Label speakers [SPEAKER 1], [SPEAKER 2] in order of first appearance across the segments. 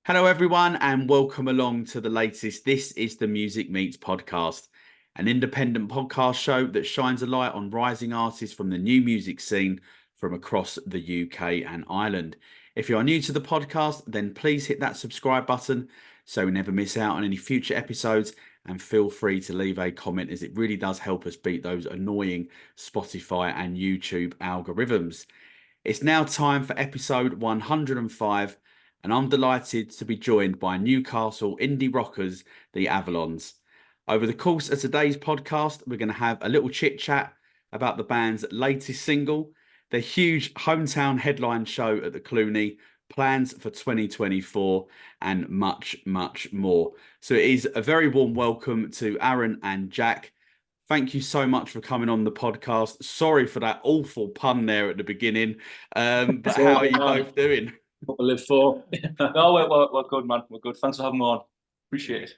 [SPEAKER 1] Hello, everyone, and welcome along to the latest This is the Music Meets podcast, an independent podcast show that shines a light on rising artists from the new music scene from across the UK and Ireland. If you are new to the podcast, then please hit that subscribe button so you never miss out on any future episodes, and feel free to leave a comment as it really does help us beat those annoying Spotify and YouTube algorithms. It's now time for episode 105. And I'm delighted to be joined by Newcastle Indie rockers, the Avelons. Over the course of today's podcast, we're going to have a little chit chat about the band's latest single, their huge hometown headline show at the Cluny, plans for 2024, and much, much more. So it is a very warm welcome to Aaron and Jack. Thank you so much for coming on the podcast. Sorry for that awful pun there at the beginning, but how are you both doing?
[SPEAKER 2] What we live for. No, we're good, man. We're good. Thanks for having me on. Appreciate it.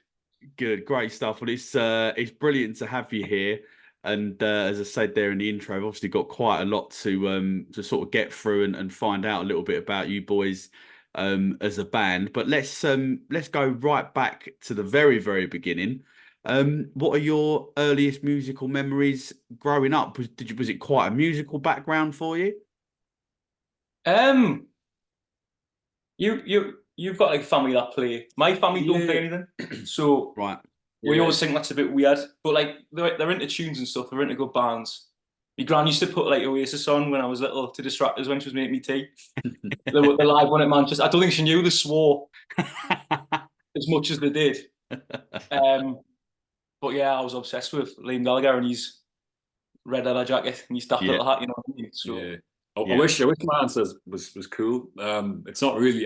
[SPEAKER 1] Good, great stuff. Well, it's brilliant to have you here. And as I said there in the intro, I've obviously got quite a lot to sort of get through and find out a little bit about you boys as a band. But let's go right back to the very, very beginning. What are your earliest musical memories growing up? Was it quite a musical background for you?
[SPEAKER 2] You've got like family that play. My family don't play anything, so
[SPEAKER 1] right.
[SPEAKER 2] We always think that's a bit weird. But like they're into tunes and stuff. They're into good bands. My gran used to put like Oasis on when I was little to distract us when she was making me tea. the live one at Manchester. I don't think she knew they swore as much as they did. But yeah, I was obsessed with Liam Gallagher and his red leather jacket and his daft little hat. You know what I mean? So.
[SPEAKER 3] Yeah. I wish my answer was cool. It's not really.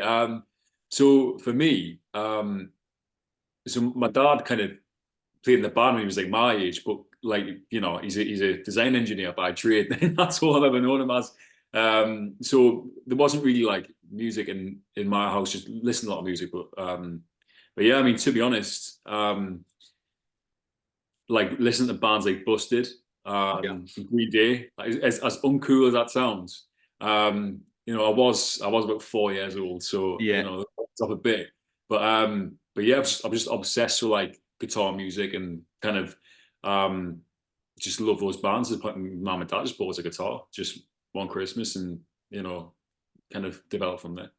[SPEAKER 3] So for me, so my dad kind of played in the band when he was like my age, but like he's a design engineer by trade. That's all I've ever known him as. So there wasn't really like music in my house. Just listen to a lot of music, but yeah, I mean, to be honest, like listening to bands like Busted. Green Day, as uncool as that sounds, I was about 4 years old, so it's up a bit, but yeah, I'm just obsessed with like guitar music and kind of just love those bands. Mum and Dad just bought us a guitar just one Christmas, and kind of developed from there.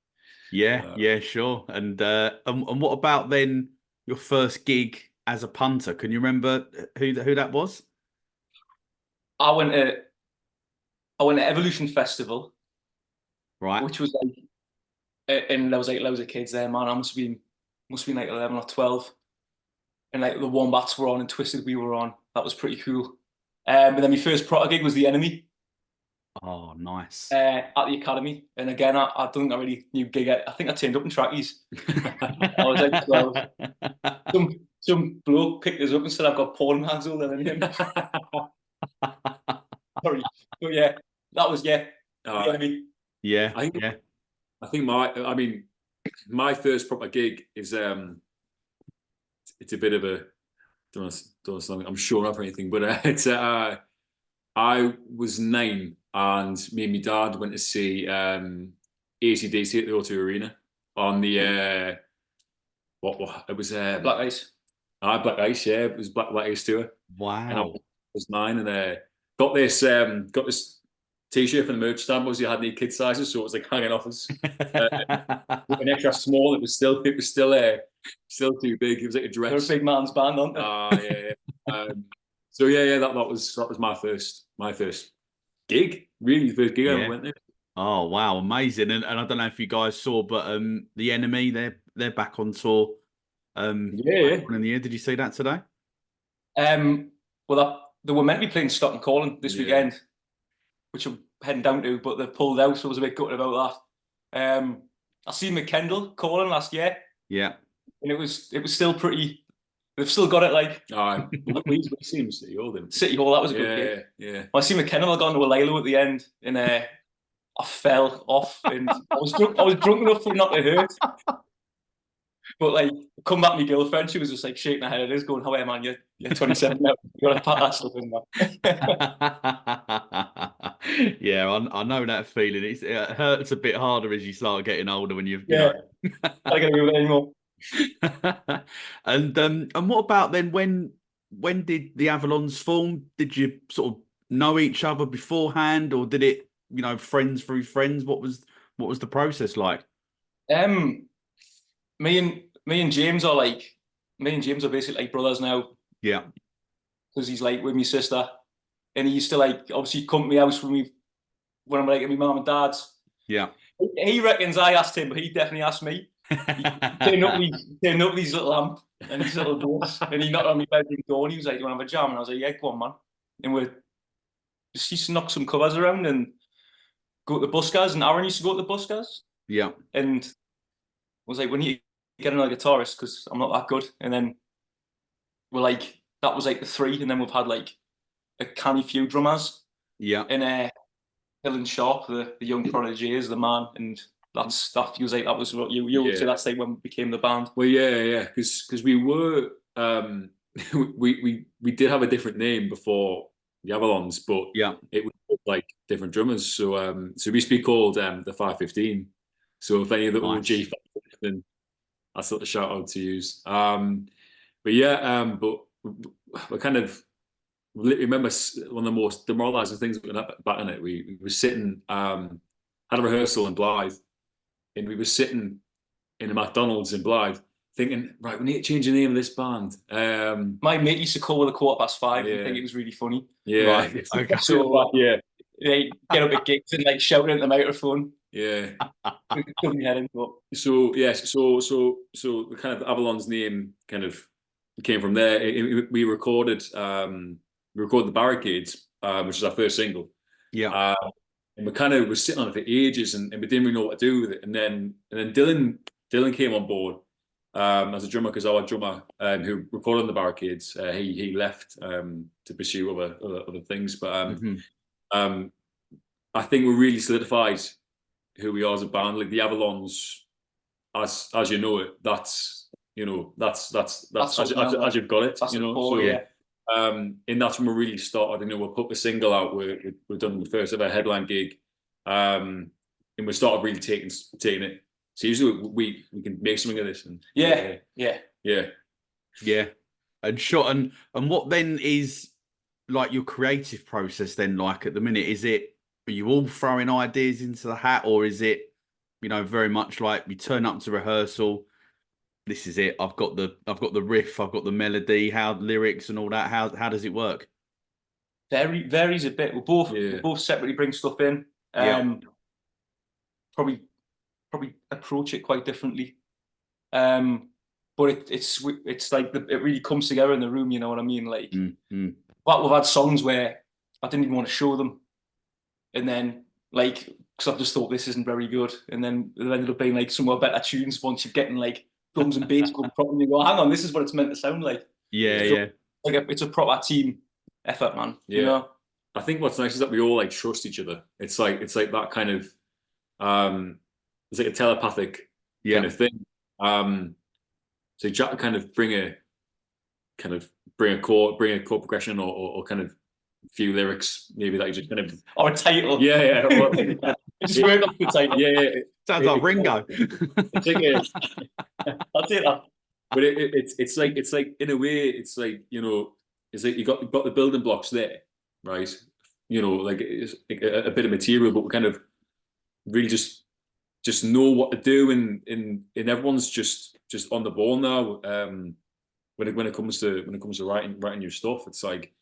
[SPEAKER 1] Yeah, sure. And what about then your first gig as a punter? Can you remember who that was?
[SPEAKER 2] I went to Evolution Festival,
[SPEAKER 1] right?
[SPEAKER 2] Which was like, and there was like loads of kids there, man. I must have been like 11 or 12, and like the Wombats were on and Twisted we were on. That was pretty cool. But then my first proper gig was The Enemy.
[SPEAKER 1] Oh, nice.
[SPEAKER 2] At the Academy, and again, I don't think I really knew gig. I think I turned up in trackies. I was like 12. Some bloke picked us up and said, "I've got porn hands older than him." Sorry, but yeah, that was The Enemy.
[SPEAKER 1] Yeah,
[SPEAKER 3] I think my first proper gig is it's a bit of a don't know, I'm sure of anything, but it's I was 9 and me and my dad went to see AC/DC at the O2 Arena on the what it was
[SPEAKER 2] Black Ice.
[SPEAKER 3] Black Ice, yeah, it was Black Ice tour.
[SPEAKER 1] Wow.
[SPEAKER 3] And I was 9 and got this t-shirt from the merch stand, but you had any kid sizes, so it was like hanging off us. An extra small. It was still too big. It was like a dress.
[SPEAKER 2] They're a big man's band, aren't they?
[SPEAKER 3] Yeah. So yeah, that was my first gig. Really, the first gig I ever went there.
[SPEAKER 1] Oh wow, amazing! And I don't know if you guys saw, but The Enemy, they're back on tour. In the year, did you see that today?
[SPEAKER 2] Well, they were meant to be playing Stockton Calling this weekend, which I'm heading down to, but they've pulled out, so I was a bit gutted about that. I seen McKendall Calling last year.
[SPEAKER 1] Yeah.
[SPEAKER 2] And it was still pretty. They've still got it like.
[SPEAKER 3] We seen City Hall, didn't we?
[SPEAKER 2] City Hall, that was a good gig.
[SPEAKER 3] Yeah.
[SPEAKER 2] I seen McKendall. I got into a Lalo at the end, and I fell off, and I was drunk enough for it not to hurt. But like, come back, my girlfriend, she was just like shaking her head at us, going, "How man, you're 27 now. You got to pack that stuff in there."
[SPEAKER 1] Yeah, I know that feeling. It hurts a bit harder as you start getting older when you
[SPEAKER 2] Yeah,
[SPEAKER 1] know.
[SPEAKER 2] I can't do it anymore.
[SPEAKER 1] And what about then when did the Avelons form? Did you sort of know each other beforehand, or did it, friends through friends? What was the process like?
[SPEAKER 2] Um, me and James are basically like brothers now
[SPEAKER 1] Yeah.
[SPEAKER 2] because he's like with my sister, and he used to like obviously come to my house with me when I'm like at my mum and dad's.
[SPEAKER 1] Yeah.
[SPEAKER 2] He reckons I asked him, but he definitely asked me. He turned up with his little lamp and his little doors, and he knocked on my bedroom door, and he was like, "Do you want to have a jam?" And I was like, "Yeah, go on, man." And we just used to knock some covers around and go to the buskers, and Aaron used to go to the buskers,
[SPEAKER 1] Yeah.
[SPEAKER 2] and was like, "We need to get another guitarist because I'm not that good." And then we're like, that was like the three, and then we've had like a canny few drummers.
[SPEAKER 1] Yeah.
[SPEAKER 2] And Dylan Sharp, the young prodigy, is the man, and that feels like that was what you would say that's like when we became the band.
[SPEAKER 3] Well, yeah, because we were we did have a different name before the Avelons, but
[SPEAKER 1] Yeah.
[SPEAKER 3] it was like different drummers. So we used to be called the 515. So if any of the OG fans, then that's sort of shout out to use. But yeah, but we kind of remember one of the most demoralising things back in it. We were sitting, had a rehearsal in Blythe, and we were sitting in a McDonald's in Blythe, thinking, right, we need to change the name of this band.
[SPEAKER 2] My mate used to call with a 5:15
[SPEAKER 3] Yeah.
[SPEAKER 2] and think it was really funny.
[SPEAKER 3] Yeah.
[SPEAKER 1] Right. Okay.
[SPEAKER 2] So
[SPEAKER 3] yeah.
[SPEAKER 2] they get up at gigs and like shouting at the microphone.
[SPEAKER 3] Yeah.
[SPEAKER 2] Couldn't hear him, but
[SPEAKER 3] So yes, so the kind of Avalon's name kind of came from there. We recorded the Barricades, which is our first single.
[SPEAKER 1] Yeah.
[SPEAKER 3] And we kind of was sitting on it for ages, and we didn't really know what to do with it. And then Dylan came on board as a drummer, because our drummer who recorded on the Barricades, he left to pursue other things. But I think we really solidified who we are as a band. Like the Avelons, as you know it, that's as you've got it.
[SPEAKER 2] That's
[SPEAKER 3] So
[SPEAKER 2] yeah.
[SPEAKER 3] And that's when we really started. We put the single out. We've done the first ever headline gig, and we started really taking it. So usually we can make something of this. And
[SPEAKER 2] yeah.
[SPEAKER 1] And sure. And what then is like your creative process then like at the minute? Are you all throwing ideas into the hat, or is it, very much like you turn up to rehearsal, this is it, I've got the riff, I've got the melody, how lyrics and all that, how does it work?
[SPEAKER 2] Varies a bit. We both separately bring stuff in. Probably approach it quite differently. But it's like it really comes together in the room, you know what I mean? Like, but we've had songs where I didn't even want to show them, and then like, because I've just thought this isn't very good, and then it ended up being like some more better tunes once you're getting like drums and bass going properly. You go, hang on, this is what it's meant to sound like.
[SPEAKER 1] Yeah.
[SPEAKER 2] Like it's a proper team effort, man.
[SPEAKER 3] Yeah.
[SPEAKER 2] You know?
[SPEAKER 3] I think what's nice is that we all like trust each other. It's like that kind of it's like a telepathic kind of thing. So Jack kind of bring a chord progression, or kind of a few lyrics maybe that you just kind of,
[SPEAKER 2] or a title.
[SPEAKER 3] Yeah.
[SPEAKER 2] Just work up the title.
[SPEAKER 3] Yeah.
[SPEAKER 1] Sounds like Ringo.
[SPEAKER 3] It's like
[SPEAKER 2] I'll take that.
[SPEAKER 3] But it's like in a way it's like, it's like you've got the building blocks there, right? Like it's a bit of material, but we kind of really just know what to do, and everyone's just on the ball now. When it comes to writing your stuff, it's like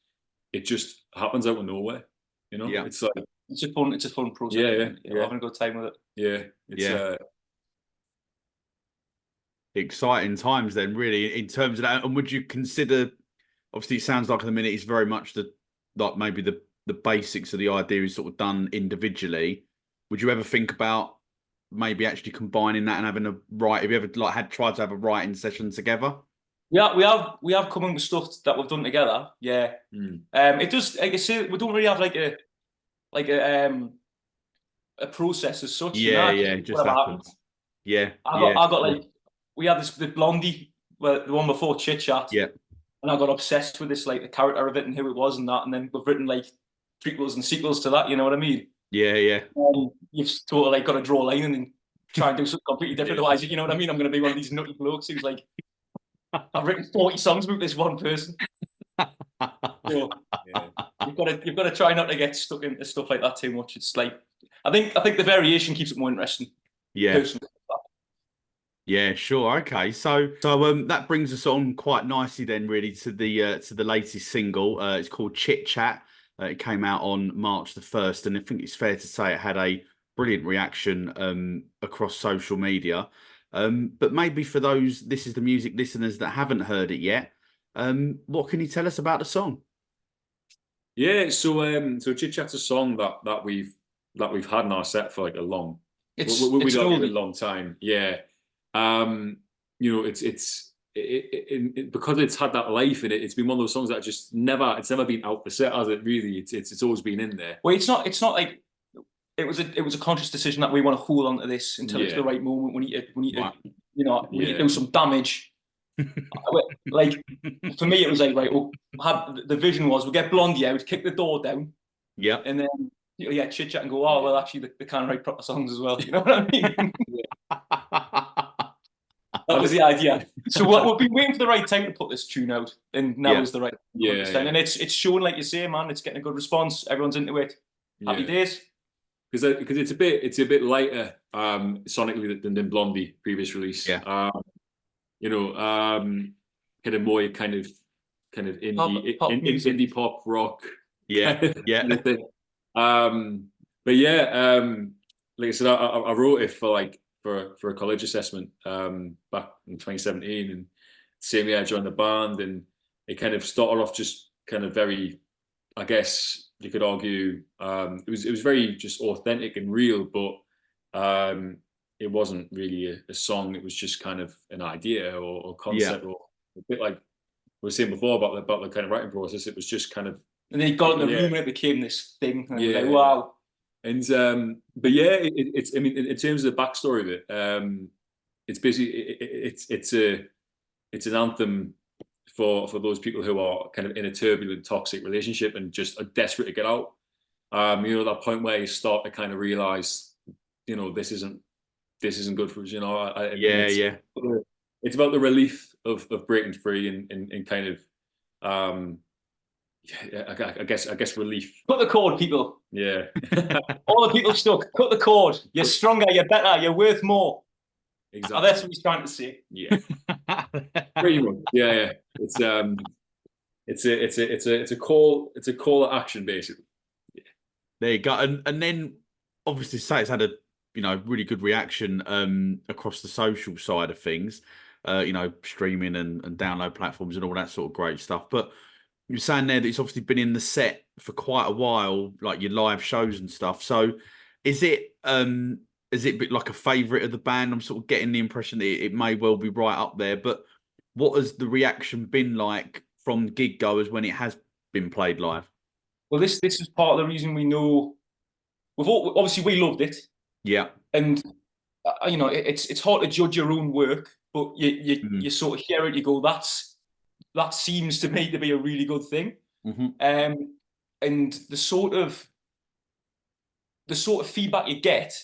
[SPEAKER 3] it just happens out of nowhere. It's like
[SPEAKER 2] it's a fun process. Yeah. Having a good time with it.
[SPEAKER 3] Yeah.
[SPEAKER 1] Exciting times then, really, in terms of that. And would you consider, obviously it sounds like at the minute it's very much maybe the basics of the idea is sort of done individually. Would you ever think about maybe actually combining that and having have you ever tried to have a writing session together?
[SPEAKER 2] Yeah, we have come up with stuff that we've done together. Yeah. It does, like I say, we don't really have like a process as such.
[SPEAKER 1] It just happens. I
[SPEAKER 2] got like, we had the Blondie, the one before Chit Chat.
[SPEAKER 1] Yeah.
[SPEAKER 2] And I got obsessed with this, like the character of it and who it was and that. And then we've written like prequels and sequels to that. You know what I mean?
[SPEAKER 1] Yeah.
[SPEAKER 2] You've sort of like got to draw a line and then try and do something completely different. Otherwise, you know what I mean? I'm going to be one of these nutty blokes who's like, I've written 40 songs about this one person. So you've got to try not to get stuck into stuff like that too much. It's like I think the variation keeps it more interesting.
[SPEAKER 1] Yeah.
[SPEAKER 2] Personally.
[SPEAKER 1] Yeah, sure. Okay. So that brings us on quite nicely then really to the latest single. It's called Chit Chat. It came out on March the 1st, and I think it's fair to say it had a brilliant reaction across social media. But maybe for those This Is the Music listeners that haven't heard it yet, what can you tell us about the song?
[SPEAKER 3] Yeah, so Chit Chat's a song that we've had in our set for like a long
[SPEAKER 2] It's
[SPEAKER 3] a
[SPEAKER 2] long
[SPEAKER 3] time. Yeah. You know, it's because it's had that life in it. It's been one of those songs that it's never been out the set, has it? Really, it's always been in there.
[SPEAKER 2] Well, it's not like it was a conscious decision that we want to hold on to this until it's the right moment. We need to you know, we need to do some damage. Like for me, it was like, right, the vision was we'll get Blondie out, kick the door down, and then chit chat and go, oh well, actually they can't write proper songs as well. You know what I mean? That was the idea. So we've been waiting for the right time to put this tune out, and now is the right time. And it's showing, like you say, man, it's getting a good response. Everyone's into it. Happy days.
[SPEAKER 3] Because it's a bit lighter sonically than Blondie previous release. You know, kind of more kind of indie pop rock. Kind of thing. But like I said, I wrote it for a college assessment back in 2017, and same year I joined the band, and it kind of started off just kind of very, I guess you could argue, it was very just authentic and real, but it wasn't really a song. It was just kind of an idea or concept, or a bit like we were saying before about the kind of writing process. It was just kind of,
[SPEAKER 2] and then you got in the room and it became this thing. And like, wow.
[SPEAKER 3] And but it's I mean, in terms of the backstory of it, it's basically it's an anthem for those people who are kind of in a turbulent, toxic relationship and just are desperate to get out. You know, that point where you start to kind of realize, you know, this isn't good for us. You know, it's about the relief of breaking free and kind of I guess relief.
[SPEAKER 2] Cut the cord, people.
[SPEAKER 3] Yeah.
[SPEAKER 2] All the people stuck. Cut the cord. You're stronger. You're better. You're worth more.
[SPEAKER 3] Exactly.
[SPEAKER 2] Oh, that's what he's trying to say.
[SPEAKER 3] Yeah. Pretty much. Yeah. It's a call to action, basically. Yeah.
[SPEAKER 1] There you go. And then obviously say it's had a really good reaction across the social side of things, streaming and download platforms and all that sort of great stuff. But you're saying there that it's obviously been in the set for quite a while, like your live shows and stuff. So is it a bit like a favourite of the band? I'm sort of getting the impression that it may well be right up there. But what has the reaction been like from gig goers when it has been played live?
[SPEAKER 2] Well, this is part of the reason we know. Obviously we loved it.
[SPEAKER 1] Yeah.
[SPEAKER 2] And it's hard to judge your own work, but you sort of hear it, you go, that seems to me to be a really good thing.
[SPEAKER 1] Mm-hmm.
[SPEAKER 2] And the sort of feedback you get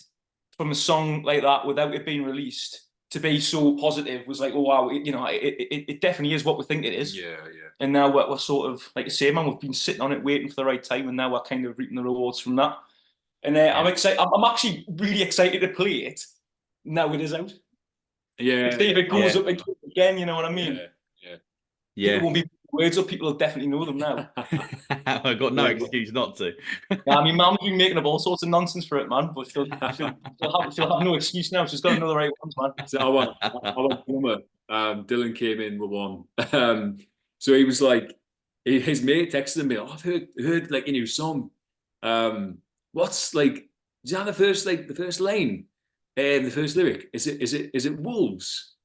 [SPEAKER 2] from a song like that without it being released to be so positive was like, oh wow, it definitely is what we think it is.
[SPEAKER 3] Yeah.
[SPEAKER 2] And now we're sort of, like I say, man, we've been sitting on it waiting for the right time, and now we're kind of reaping the rewards from that. And I'm excited. I'm actually really excited to play it now it is out.
[SPEAKER 3] Yeah.
[SPEAKER 2] See if it goes up again, you know what I mean?
[SPEAKER 1] Yeah.
[SPEAKER 2] It won't be words up. People will definitely know them now.
[SPEAKER 1] I've got no excuse not to.
[SPEAKER 2] I mean, Mum's been making up all sorts of nonsense for it, man. But she'll have no excuse now. She's got to know the right ones, man.
[SPEAKER 3] So our drummer, Dylan came in with one. So he was like, his mate texted me, "Oh, I've heard like a new song. What's like? Is that the first line? The first lyric? Is it wolves?"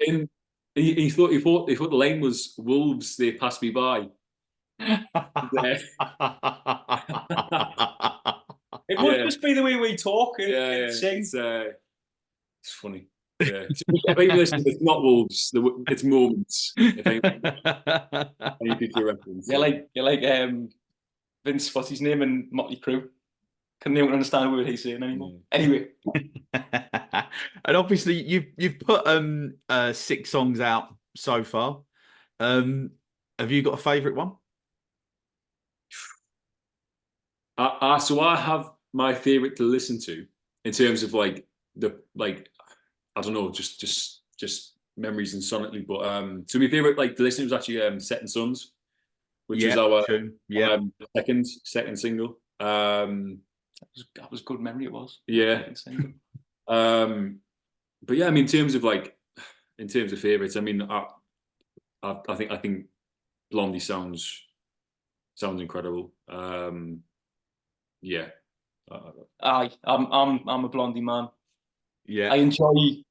[SPEAKER 3] And he thought the line was "wolves, they pass me by." It
[SPEAKER 2] must just be the way we talk.
[SPEAKER 3] It's funny. Yeah, it's not wolves. It's moments. If any future reference.
[SPEAKER 2] You're like Vince, what's his name, and Motley Crue. Couldn't even understand a word he's saying anymore. Anyway.
[SPEAKER 1] And obviously you've put 6 songs out so far. Have you got a favourite one?
[SPEAKER 3] So I have my favourite to listen to in terms of like I don't know, just memories and sonically, but so my favourite like to listen to was actually Setting Suns, which is our second single.
[SPEAKER 2] That was good memory. It was.
[SPEAKER 3] Yeah. But yeah, I mean, in terms of favourites, I mean, I think Blondie sounds incredible. Yeah.
[SPEAKER 2] I'm a Blondie man.
[SPEAKER 1] Yeah.
[SPEAKER 2] I enjoy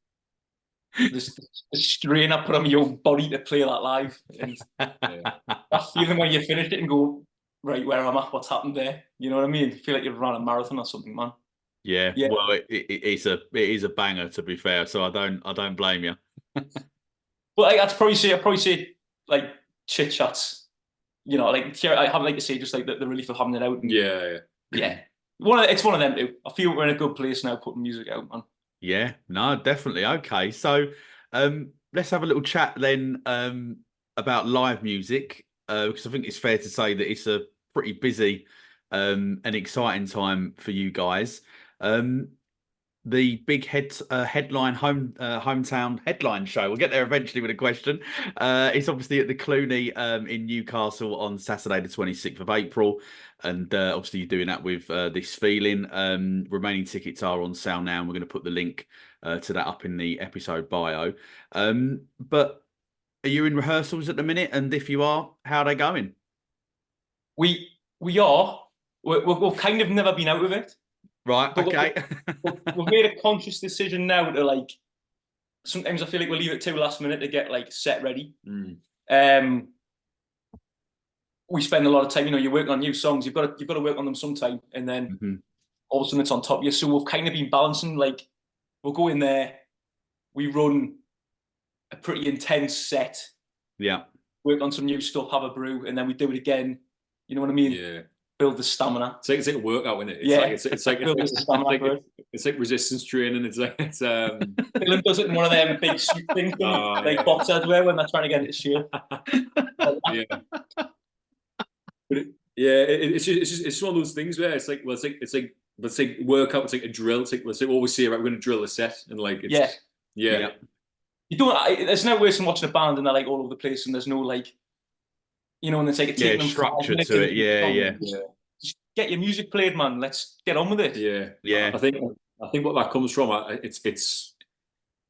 [SPEAKER 2] the strain I put on my own body to play that live. And that feeling when you finish it and go, right, where am I? What's happened there? You know what I mean? Feel like you've run a marathon or something, man.
[SPEAKER 1] Yeah. Well, it is a banger, to be fair. So I don't blame you.
[SPEAKER 2] Well, I'd probably say like Chit Chats. You know, like I have like to say just like the relief of having it out. And,
[SPEAKER 3] yeah.
[SPEAKER 2] It's one of them too. I feel we're in a good place now putting music out, man.
[SPEAKER 1] Yeah, no, definitely. Okay, so let's have a little chat then about live music because I think it's fair to say that it's a pretty busy and exciting time for you guys. The big headline hometown headline show. We'll get there eventually with a question. It's obviously at the Cluny in Newcastle on Saturday, the 26th of April. And obviously you're doing that with This Feeling. Remaining tickets are on sale now, and we're going to put the link to that up in the episode bio. But are you in rehearsals at the minute? And if you are, how are they going?
[SPEAKER 2] We are. We've kind of never been out of it.
[SPEAKER 1] Right, okay.
[SPEAKER 2] We've made a conscious decision now to like. Sometimes I feel like we leave it too last minute to get like set ready. We spend a lot of time. You know, you're working on new songs. You've got to work on them sometime, and then all of a sudden it's on top of you. So we've kind of been balancing. Like we'll go in there, we run a pretty intense set.
[SPEAKER 3] Yeah.
[SPEAKER 2] Work on some new stuff, have a brew, and then we do it again. You know what I mean?
[SPEAKER 3] Yeah.
[SPEAKER 2] Build the stamina.
[SPEAKER 3] It's like a workout, isn't it? It's like resistance training.
[SPEAKER 2] Dylan does it in one of them big suit things, like boxers wear when they're trying to get into shape.
[SPEAKER 3] It's one of those things where it's like workout. It's like a drill. It's like always say, right, we're going to drill a set, and like yeah.
[SPEAKER 2] You don't. There's no worse than watching a band and they're like all over the place, and there's no like. You know, and it's like a taking them
[SPEAKER 1] structure to it. Yeah.
[SPEAKER 2] Just get your music played, man. Let's get on with it.
[SPEAKER 3] Yeah. I think what that comes from. It's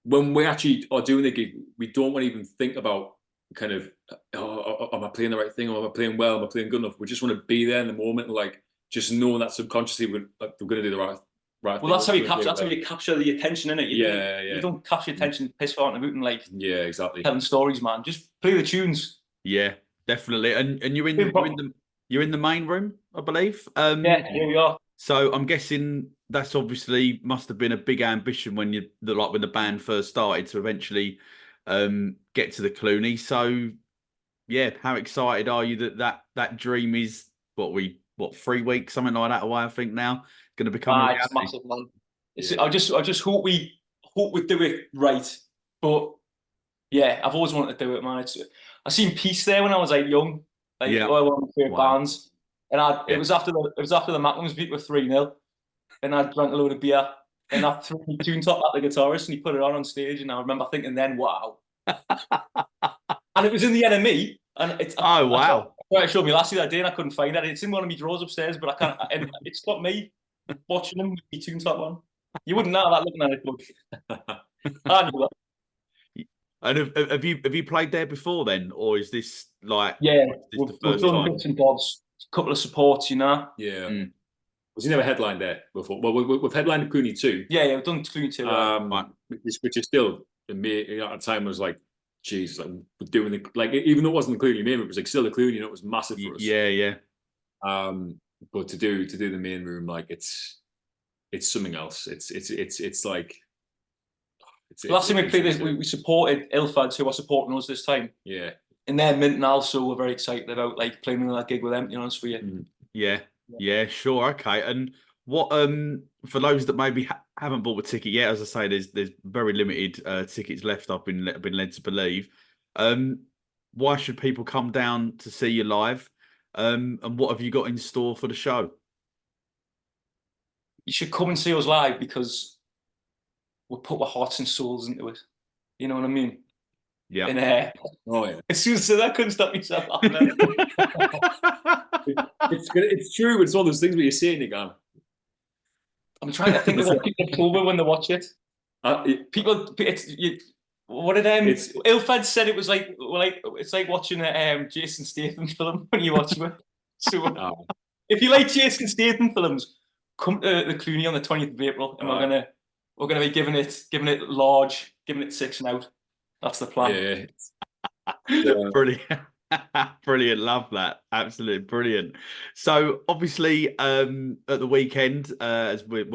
[SPEAKER 3] when we actually are doing the gig, we don't want to even think about kind of, am I playing the right thing, or am I playing well, am I playing good enough? We just want to be there in the moment, and like just knowing that subconsciously we're going to do the right.
[SPEAKER 2] Well, that's how you capture. That's how you capture the attention, innit? You don't capture attention, piss fart in the boot, and like
[SPEAKER 3] exactly
[SPEAKER 2] telling stories, man. Just play the tunes.
[SPEAKER 1] Yeah. Definitely, and you're in the main room, I believe.
[SPEAKER 2] Here we are.
[SPEAKER 1] So I'm guessing that's obviously must have been a big ambition when when the band first started to eventually get to the Cluny. So yeah, how excited are you that dream is 3 weeks, something like that away? I think now going to become a reality.
[SPEAKER 2] It's massive, man. I just hope we do it right, but yeah, I've always wanted to do it, man. I seen Peace there when I was like young, one of my favorite bands, and it was after the Macklins beat with 3-0, and I drank a load of beer, and I threw my tune top at the guitarist, and he put it on stage, and I remember thinking then, wow, and it was in the NME, and it's
[SPEAKER 1] wow.
[SPEAKER 2] I showed me last year that day, and I couldn't find it. It's in one of my drawers upstairs, but I can't. And it's got me watching him with my tune top on. You wouldn't know that looking at it, but I knew that.
[SPEAKER 1] And have you played there before then, or is this like
[SPEAKER 2] we've done bits and bobs, a couple of supports, you know.
[SPEAKER 3] Yeah. Was he never headlined there before? Well, we've headlined Cluny too.
[SPEAKER 2] Yeah, we've done Cluny too.
[SPEAKER 3] Which is still me at the time was like, geez, like we're doing even though it wasn't the Cluny main room, it was like still the Cluny, it was massive for us.
[SPEAKER 1] Yeah.
[SPEAKER 3] But to do the main room, like it's something else. It's like.
[SPEAKER 2] Last time we played this, we supported Ilfads, who are supporting us this time.
[SPEAKER 3] Yeah.
[SPEAKER 2] And they're mint now, so we're very excited about like playing another gig with them, to be honest with you.
[SPEAKER 1] Yeah, sure, okay. And what for those that maybe haven't bought a ticket yet, as I say, there's very limited tickets left. I've been led to believe. Why should people come down to see you live? And what have you got in store for the show?
[SPEAKER 2] You should come and see us live because we put our hearts and souls into it. You know what I mean?
[SPEAKER 1] Yeah.
[SPEAKER 2] And as soon as I couldn't stop myself laughing.
[SPEAKER 3] It's true, but it's all those things where you're saying again.
[SPEAKER 2] I'm trying to think of what people told when they watch it. What did Ilfed said? It was like it's like watching a Jason Statham film when you watch it. So if you like Jason Statham films, come to the Cluny on the 20th of April, and we're gonna be giving it large, giving it 6 and out. That's the plan.
[SPEAKER 3] Yeah.
[SPEAKER 1] Brilliant. Brilliant, love that. Absolutely brilliant. So obviously at the weekend, as we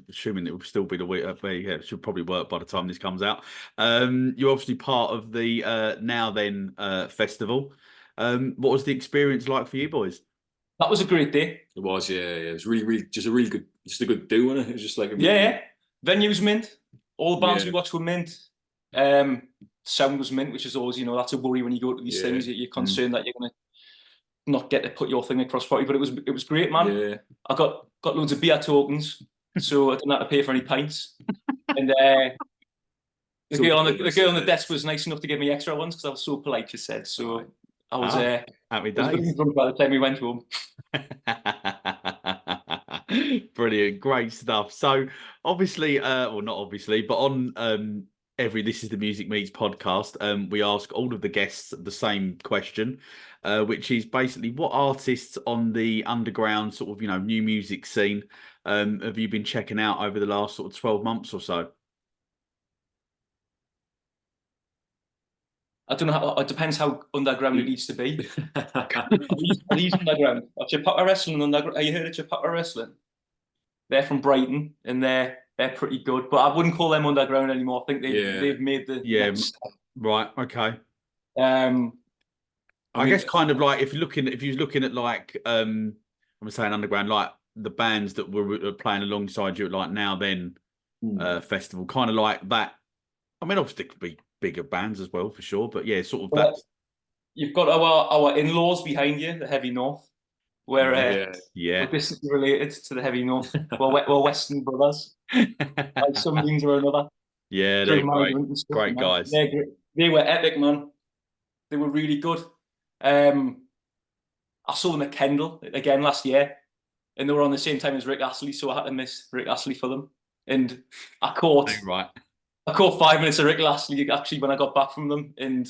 [SPEAKER 1] assuming it will still be the week, it should probably work by the time this comes out. You're obviously part of the Now Then festival. What was the experience like for you boys?
[SPEAKER 2] That was a great day.
[SPEAKER 3] It was, yeah. It was really just a really good, just a good do, wasn't it? It was just like
[SPEAKER 2] Venue's mint. All the bands we watched were mint. Sound was mint, which is always, that's a worry when you go to these things. You're concerned that you're gonna not get to put your thing across properly. But it was great, man.
[SPEAKER 3] Yeah.
[SPEAKER 2] I got loads of beer tokens, so I didn't have to pay for any pints. And the girl on the desk was nice enough to give me extra ones because I was so polite, she said. So I was
[SPEAKER 1] happy days.
[SPEAKER 2] Drunk by the time we went home.
[SPEAKER 1] Brilliant, great stuff. So obviously, well, not obviously, but on every This Is The Music Meets podcast, we ask all of the guests the same question, which is basically what artists on the underground sort of, new music scene have you been checking out over the last sort of 12 months or so?
[SPEAKER 2] I don't know. It depends how underground it needs to be. These underground. Chipapa Wrestling underground. Have you heard of Chipapa Wrestling? They're from Brighton, and they're pretty good. But I wouldn't call them underground anymore. I think they've made the next step.
[SPEAKER 1] Right. Okay.
[SPEAKER 2] I
[SPEAKER 1] guess kind of like if you're looking at like I'm saying underground, like the bands that were playing alongside you at like Now Then festival, kind of like that. I mean, obviously it could be bigger bands as well for sure, but yeah, sort of that.
[SPEAKER 2] You've got our in-laws behind you, the Heavy North, where we're distantly related to the Heavy North. we're Western brothers, by some means or another.
[SPEAKER 1] Yeah, they're great guys.
[SPEAKER 2] They were epic, man. They were really good. I saw them at Kendal again last year, and they were on the same time as Rick Astley, so I had to miss Rick Astley for them. And I caught 5 minutes of Rick Astley actually when I got back from them, and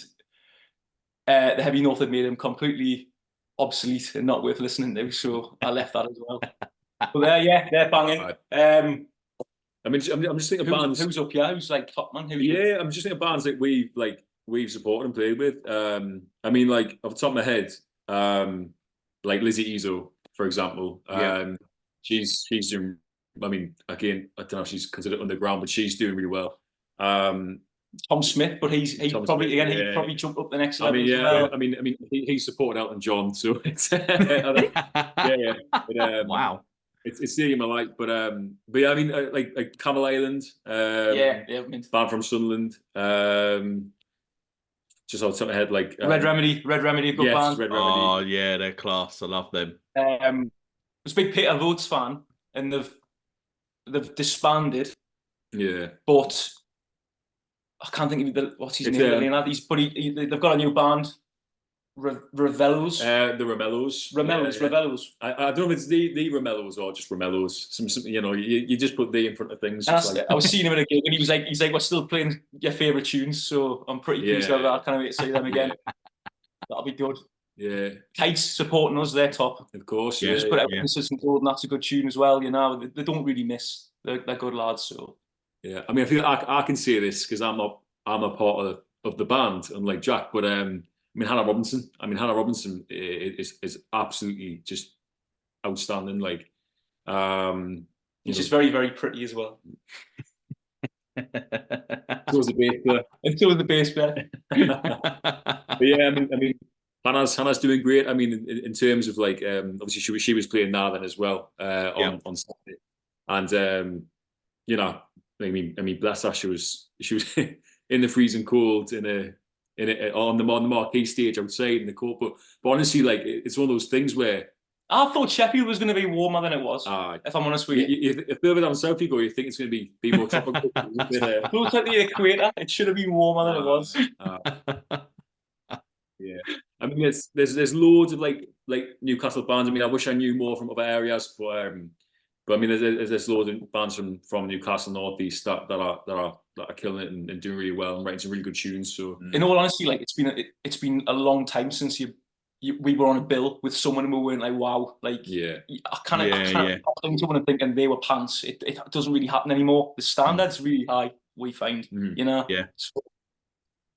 [SPEAKER 2] the Heavy North had made him completely obsolete and not worth listening to, so I left that as well. But they're banging.
[SPEAKER 3] Right. I mean, I'm just thinking of bands.
[SPEAKER 2] Who's up here? Who's like top man?
[SPEAKER 3] I'm just thinking of bands that we've supported and played with. I mean, like off the top of my head, like Lizzie Ezo, for example. She's doing. I mean, again, I don't know if she's considered underground, but she's doing really well.
[SPEAKER 2] Tom Smith, but he probably jumped up the next level.
[SPEAKER 3] I mean, he supported Elton John, so it's
[SPEAKER 1] wow.
[SPEAKER 3] It's the game I like, but yeah, I mean, like Camel Island, band from Sunderland, just off the top of my head, like
[SPEAKER 2] Red Remedy, good band.
[SPEAKER 3] Red Remedy.
[SPEAKER 1] Oh yeah, they're class. I love them.
[SPEAKER 2] I was a big Peter Votes fan, and they've disbanded.
[SPEAKER 3] Yeah,
[SPEAKER 2] but I can't think of what's his name. They've got a new band. Ravellos.
[SPEAKER 3] The Ramellos.
[SPEAKER 2] Ravellos.
[SPEAKER 3] I don't know if it's the Ramellos or just Ramellos. Some you just put the in front of things.
[SPEAKER 2] I was seeing him at a gig and he's like, we're still playing your favourite tunes, so I'm pretty pleased with that. I can't wait to see them again. That'll be good.
[SPEAKER 3] Yeah.
[SPEAKER 2] Kites supporting us, they're top.
[SPEAKER 3] Of course,
[SPEAKER 2] Just put out Consistent Gold, and that's a good tune as well. They don't really miss. They're good lads. So
[SPEAKER 3] yeah, I mean, I feel I can say this because I'm a part of the band, unlike Jack, but I mean, Hannah Robinson is absolutely just outstanding. Like,
[SPEAKER 2] she's very, very pretty as well.
[SPEAKER 3] So was the bass player.
[SPEAKER 2] And so was the bass player.
[SPEAKER 3] But yeah, I mean, Hannah's doing great. I mean, in terms of like, obviously she was playing now then as well on Saturday, and you know, I mean, bless her, she was in the freezing cold on the marquee stage outside in the cold. But honestly, like it's one of those things where
[SPEAKER 2] I thought Sheffield was going to be warmer than it was. If I'm honest with you,
[SPEAKER 3] if further down south you go, you think it's going to be more tropical.
[SPEAKER 2] Close at the equator, it should have been warmer than it was.
[SPEAKER 3] Yeah, I mean, there's loads of like Newcastle bands. I mean, I wish I knew more from other areas, but I mean, there's loads of bands from Newcastle North East that are killing it and doing really well and writing some really good tunes. So,
[SPEAKER 2] in all honesty, like it's been a long time since we were on a bill with someone and we weren't like, wow, like I can't put someone and thinking they were pants. It doesn't really happen anymore. The standard's really high. We find, you know.
[SPEAKER 1] Yeah. So,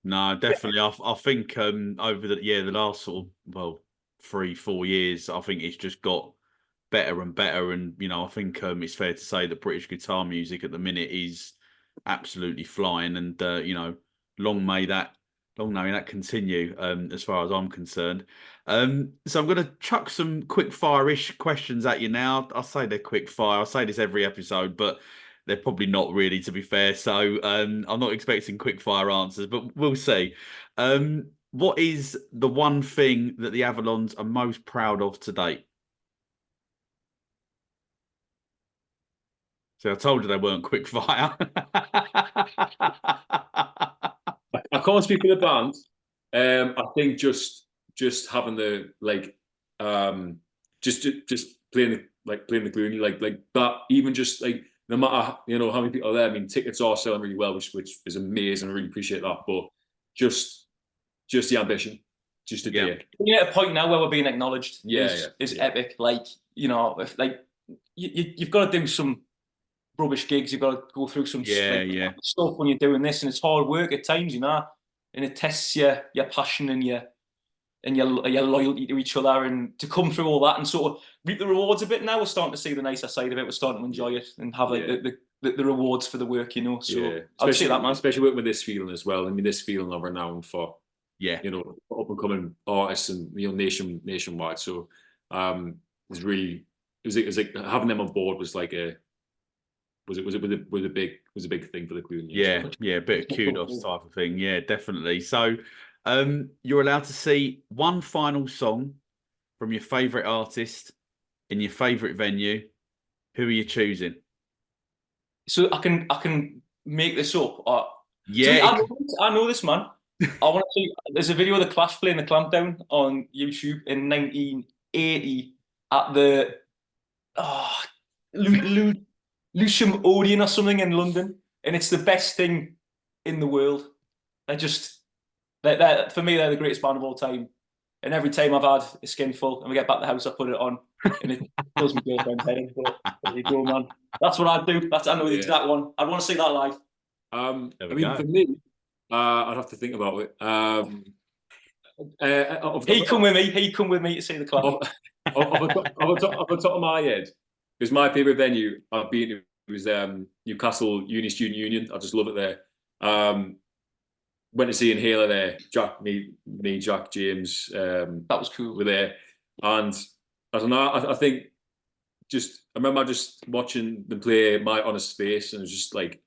[SPEAKER 1] no, definitely. I think over the last sort of 3-4 years, I think it's just got better and better. And you know, I think it's fair to say that British guitar music at the minute is absolutely flying. And you know, long may that continue. As far as I'm concerned. So I'm going to chuck some quick fire-ish questions at you now. I'll say they're quick fire. I'll say this every episode, but they're probably not really, to be fair. So I'm not expecting quick fire answers, but we'll see. What is the one thing that the Avelons are most proud of to date? So I told you they weren't quick fire.
[SPEAKER 3] I can't speak for the band. I think just having the like just playing the Cluny like that, even just like no matter how many people are there. I mean, tickets are selling really well, which is amazing. I really appreciate that. But just the ambition, just to do it.
[SPEAKER 2] We're at a point now where we're being acknowledged. Is epic. Like if like you've got to do some rubbish gigs. You've got to go through some stuff when you're doing this, and it's hard work at times, and it tests your passion and your loyalty to each other, and to come through all that and sort of reap the rewards a bit now. We're starting to see the nicer side of it. We're starting to enjoy it and have like the rewards for the work, So I would say that, man.
[SPEAKER 3] Especially working with this feeling as well. I mean, this feeling are renowned for up and coming artists and nationwide. So it was like having them on board was like a big thing for the Cluny.
[SPEAKER 1] A bit of kudos type of thing. Yeah, definitely. So you're allowed to see one final song from your favourite artist in your favourite venue. Who are you choosing?
[SPEAKER 2] So I can make this up.
[SPEAKER 1] Yeah,
[SPEAKER 2] I know this, man. I want to see. There's a video of the Clash playing the Clampdown on YouTube in 1980 at the Lucium Odeon or something in London, and it's the best thing in the world. They're for me, they're the greatest band of all time. And every time I've had a skinful and we get back to the house, I put it on, and it fills my girlfriend's head. But there you go, man. That's what I'd do. I know the exact one. I'd want to see that live.
[SPEAKER 3] I mean, for me, I'd have to think about it.
[SPEAKER 2] He come with me to see the club.
[SPEAKER 3] Off the top of my head, because my favourite venue I've been to was Newcastle Uni Student Union. I just love it there. Went to see Inhaler there. Me, Jack, James.
[SPEAKER 2] That was cool.
[SPEAKER 3] Were there, and I don't know. I think I remember just watching them play My Honest Face, and it was just like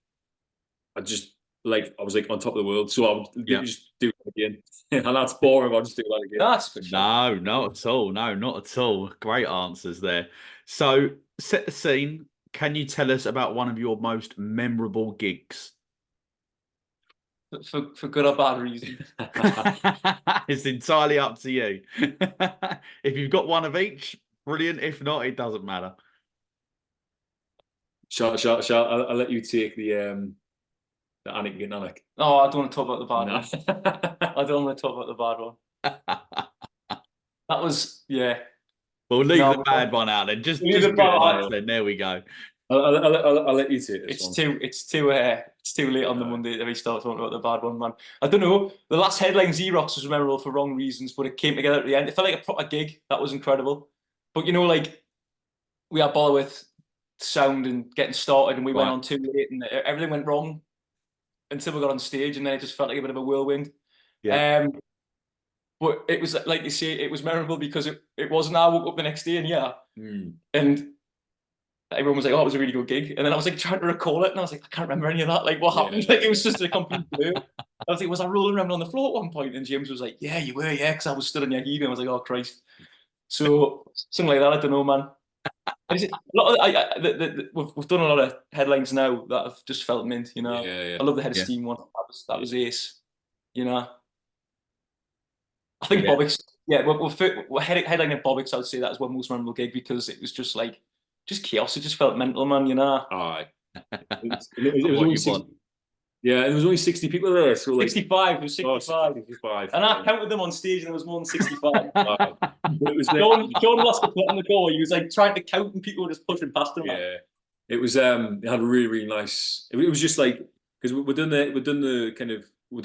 [SPEAKER 3] I was like on top of the world. So I would just do it again, and that's boring. I'll just do that again.
[SPEAKER 2] That's good.
[SPEAKER 1] No, not at all. No, not at all. Great answers there. So set the scene. Can you tell us about one of your most memorable gigs?
[SPEAKER 2] For good or bad reason.
[SPEAKER 1] It's entirely up to you. If you've got one of each, brilliant. If not, it doesn't matter.
[SPEAKER 3] I'll let you take the Anik and Anik.
[SPEAKER 2] Oh, I don't want to talk about the bad one. I don't want to talk about the bad one. That was
[SPEAKER 1] We'll leave the bad one out then. Just the bad one. Then there we go.
[SPEAKER 3] I'll let you take
[SPEAKER 2] it. It's too late on the Monday to restart talking about the bad one, man. I don't know. The last headline Xerox was memorable for wrong reasons, but it came together at the end. It felt like a proper gig. That was incredible. But like we had bother with sound and getting started, and we went on too late, and everything went wrong until we got on stage, and then it just felt like a bit of a whirlwind. But it was, like you say, it was memorable because it wasn't. I woke up the next day and everyone was like, "Oh, it was a really good gig," and then I was like trying to recall it, and I was like, "I can't remember any of that. Like, what happened?" Like, it was just a complete blur. I was like, "Was I rolling around on the floor at one point?" And James was like, "Yeah, you were, yeah," because I was stood on your head, and I was like, "Oh Christ." So something like that. I don't know, man. A lot of, we've done a lot of headlines now that have just felt mint. You know, I love the Head of Steam one. That was ace. You know, I think Bobbix. Yeah, we're headlining Bobbix. I would say that was one most memorable gig because it was just like chaos. It just felt mental, man. You know.
[SPEAKER 3] Aye. It was only 60, yeah, there was only 60 people there. So like
[SPEAKER 2] 65. It was 65.
[SPEAKER 3] 65.
[SPEAKER 2] And I counted them on stage, and there was more than 65.
[SPEAKER 3] But it was
[SPEAKER 2] John lost the foot on the goal. He was like trying to count, and people were just pushing past him.
[SPEAKER 3] Yeah, it was. It had a really nice. It was just like because we're done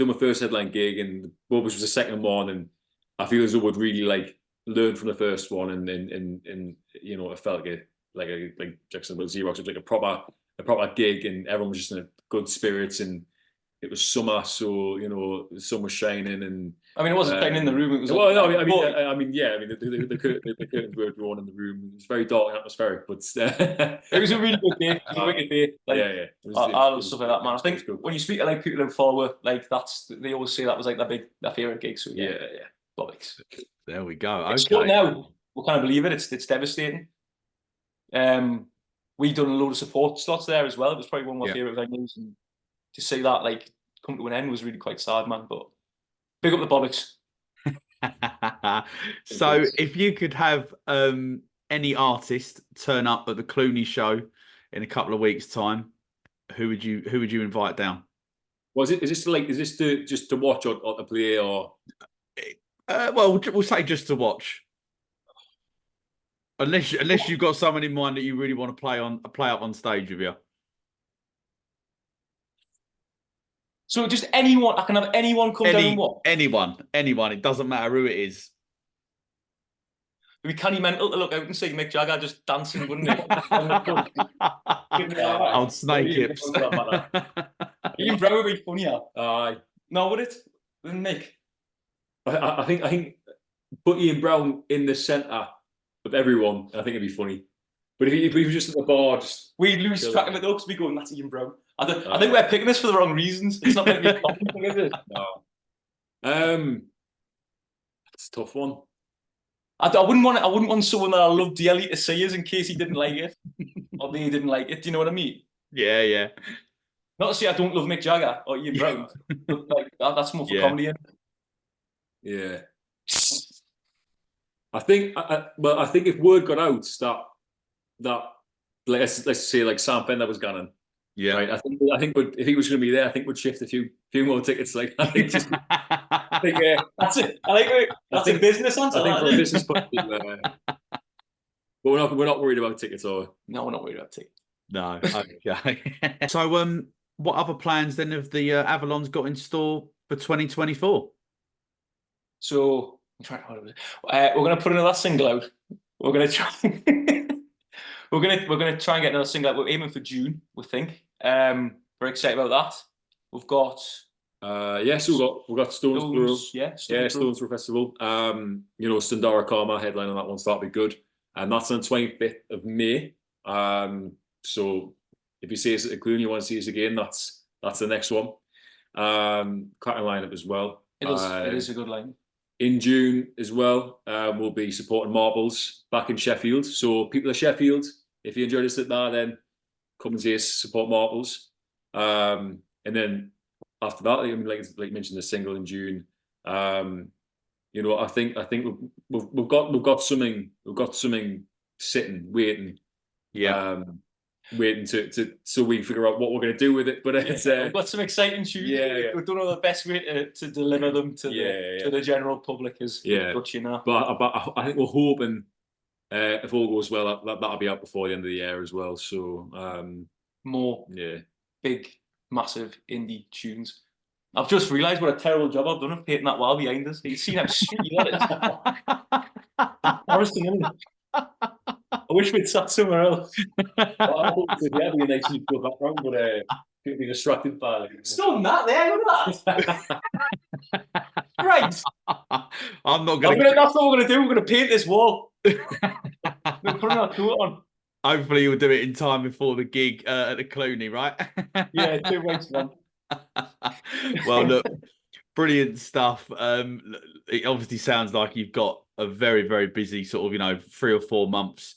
[SPEAKER 3] my first headline gig, and Bobbers was the second one, and I feel as though we'd really like learned from the first one, and you know, it felt like Jackson with Xerox. It was like a proper gig, and everyone was just in a good spirits, and it was summer, so you know the sun was shining, and
[SPEAKER 2] I mean, it wasn't shining in the room. It was.
[SPEAKER 3] Well, no, the curtains were drawn in the room. It was very dark and atmospheric, but
[SPEAKER 2] it was a really good day. It was a wicked day. Like, I love stuff like that, man. I think when you speak to like people in follow, like they always say that was like their favorite gig. So yeah. Bollocks.
[SPEAKER 1] There we go. Okay.
[SPEAKER 2] So now we can't believe it. It's devastating. We done a load of support slots there as well. It was probably one of my favorite venues, and to see that like come to an end was really quite sad, man. But big up the Bollocks.
[SPEAKER 1] So if you could have any artist turn up at the Cluny show in a couple of weeks' time, who would you invite down?
[SPEAKER 3] Is this just to watch or to play or?
[SPEAKER 1] Well, we'll say just to watch. Unless you've got someone in mind that you really want to play up on stage with you.
[SPEAKER 2] So just anyone, I can have anyone come down and watch?
[SPEAKER 1] Anyone. It doesn't matter who it is.
[SPEAKER 2] It'd be canny mental to look out and see Mick Jagger just dancing, wouldn't it?
[SPEAKER 1] Old snake hips.
[SPEAKER 2] Ian Brown would be funnier.
[SPEAKER 3] Aye.
[SPEAKER 2] No, would it? Than Mick?
[SPEAKER 3] I think put Ian Brown in the centre of everyone. I think it'd be funny. But if he was just at the bar,
[SPEAKER 2] we'd lose track of it though, because we go, that's Ian Brown. I think we're picking this for the wrong reasons. It's not going to be a common thing, is it?
[SPEAKER 3] No. It's a tough one.
[SPEAKER 2] I wouldn't want someone that I love dearly to see us in case he didn't like it or they didn't like it. Do you know what I mean?
[SPEAKER 1] Yeah.
[SPEAKER 2] Not to say I don't love Mick Jagger or Ian Brown, but like that's more for comedy.
[SPEAKER 3] Yeah. I think if word got out that let's say like Sam Fender was gone.
[SPEAKER 1] Yeah.
[SPEAKER 3] Right. I think if he was going to be there, I think we'd shift a few more tickets. Like I think just.
[SPEAKER 2] That's it. That's a business answer.
[SPEAKER 3] I think for a business point, but we're not worried about tickets, or
[SPEAKER 2] no, we're not worried about tickets.
[SPEAKER 1] No. Okay. So, what other plans then have the Avelons got in store for 2024?
[SPEAKER 2] So I'm trying. We're going to put another single out. We're going to try. We're gonna try and get another single out. We're aiming for June, we think. Very excited about that. We've got.
[SPEAKER 3] So we've got Stones Throw Festival. You know, Sundara Karma headline on that one, so that'll be good. And that's on the 25th of May. So if you see us at the Cluny, you want to see us again, that's the next one. Cracking lineup as well.
[SPEAKER 2] It is a good line.
[SPEAKER 3] In June as well, we'll be supporting Marbles back in Sheffield. So people of Sheffield, if you enjoyed us at that, then come and see us support Marbles. And then after that, like mentioned, the single in June. You know, I think we've got something sitting, waiting.
[SPEAKER 1] Yeah.
[SPEAKER 3] Waiting to so we figure out what we're going to do with it. But it's
[SPEAKER 2] we've got some exciting tunes. We don't know the best way to deliver them to the general public is Dutch, you know.
[SPEAKER 3] But I think we're hoping if all goes well that'll be out before the end of the year as well. So
[SPEAKER 2] more big massive indie tunes. I've just realised what a terrible job I've done of painting that wall behind us. You see how shitty that is. Embarrassing, isn't it? I wish we'd sat somewhere else. I hope it'd be a nice new background, but could be distracted by it. It's not that there, look at that. Right.
[SPEAKER 1] I'm not going to.
[SPEAKER 2] That's what we're going to do. We're going to paint this wall. We're putting our coat on.
[SPEAKER 1] Hopefully, you'll do it in time before the gig at the Cluny, right?
[SPEAKER 2] Yeah, 2 weeks, man.
[SPEAKER 1] Well, look, brilliant stuff. It obviously sounds like you've got a very, very busy sort of, 3 or 4 months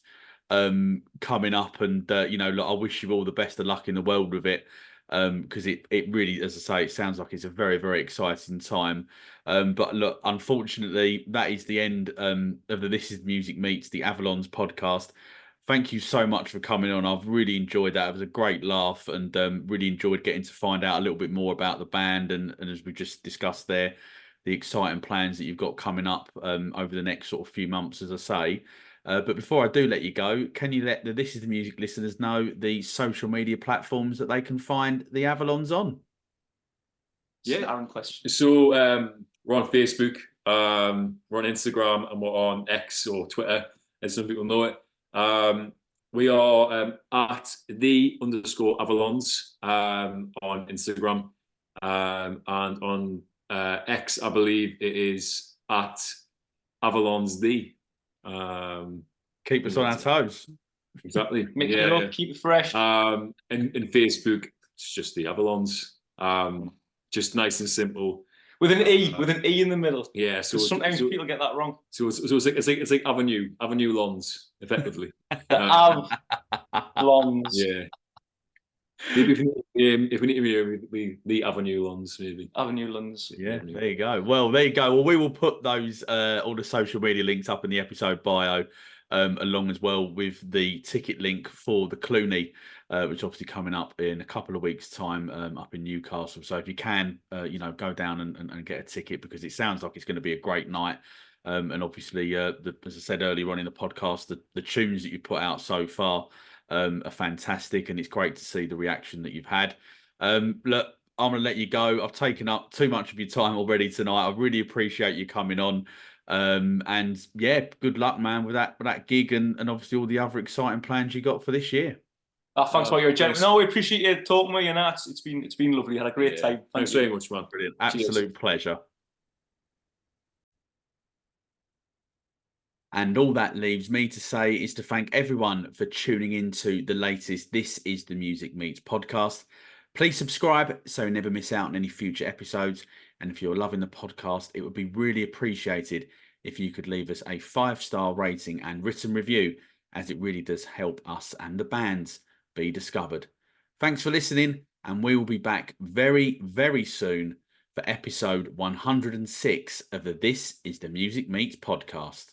[SPEAKER 1] coming up, and look, I wish you all the best of luck in the world with it, because it really, as I say, it sounds like it's a very, very exciting time. But look, unfortunately, that is the end of the This Is Music Meets the Avelons podcast. Thank you so much for coming on. I've really enjoyed that. It was a great laugh, and really enjoyed getting to find out a little bit more about the band, and as we just discussed there, the exciting plans that you've got coming up over the next sort of few months, as I say. But before I do let you go, can you let the This Is the Music listeners know the social media platforms that they can find the Avelons on?
[SPEAKER 3] Yeah,
[SPEAKER 2] Aaron question.
[SPEAKER 3] So we're on Facebook, we're on Instagram, and we're on X or Twitter, as some people know it. We are at _Avelons on Instagram, and on X, I believe it is at Avelons the.
[SPEAKER 1] Keep us on our toes.
[SPEAKER 3] Exactly.
[SPEAKER 2] Mix it up, keep it fresh.
[SPEAKER 3] In Facebook, it's just the Avelons. Just nice and simple.
[SPEAKER 2] With an E in the middle.
[SPEAKER 3] Yeah. So
[SPEAKER 2] sometimes people get that wrong.
[SPEAKER 3] So it's like Avenue Lons, effectively.
[SPEAKER 2] Avelons.
[SPEAKER 3] Yeah. Maybe if we need to be the Avenue Lons, maybe.
[SPEAKER 2] Avenue Lons.
[SPEAKER 1] Yeah, there you go. Well, there you go. Well, we will put those all the social media links up in the episode bio, along as well with the ticket link for the Cluny, which is obviously coming up in a couple of weeks' time up in Newcastle. So if you can, go down and get a ticket, because it sounds like it's going to be a great night. And obviously, as I said earlier on in the podcast, the tunes that you've put out so far are fantastic, and it's great to see the reaction that you've had. Look, I'm going to let you go. I've taken up too much of your time already tonight. I really appreciate you coming on. And yeah, good luck, man, with that gig, and obviously all the other exciting plans you got for this year.
[SPEAKER 2] Thanks for your gentleman. No, we appreciate you talking to me, and it's been lovely. Had a great time.
[SPEAKER 3] Thanks very much, man.
[SPEAKER 1] Brilliant. Absolute pleasure. And all that leaves me to say is to thank everyone for tuning into the latest This Is the Music Meets podcast. Please subscribe so you never miss out on any future episodes. And if you're loving the podcast, it would be really appreciated if you could leave us a 5-star rating and written review, as it really does help us and the bands be discovered. Thanks for listening, and we will be back very, very soon for episode 106 of the This Is the Music Meets podcast.